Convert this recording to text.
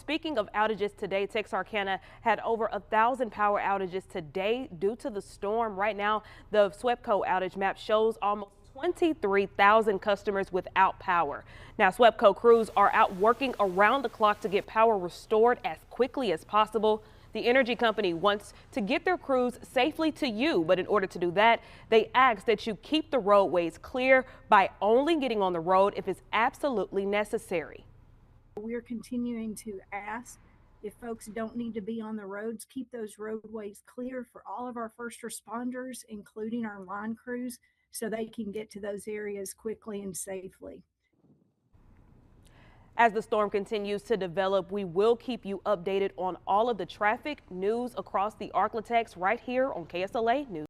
speaking of outages today, Texarkana had over 1,000 power outages today due to the storm. Right now, the SWEPCO outage map shows almost 23,000 customers without power. Now, SWEPCO crews are out working around the clock to get power restored as quickly as possible. The energy company wants to get their crews safely to you, but in order to do that, they ask that you keep the roadways clear by only getting on the road if it's absolutely necessary. We're continuing to ask if folks don't need to be on the roads, keep those roadways clear for all of our first responders, including our line crews, so they can get to those areas quickly and safely. As the storm continues to develop, we will keep you updated on all of the traffic news across the Arklatex right here on KSLA News.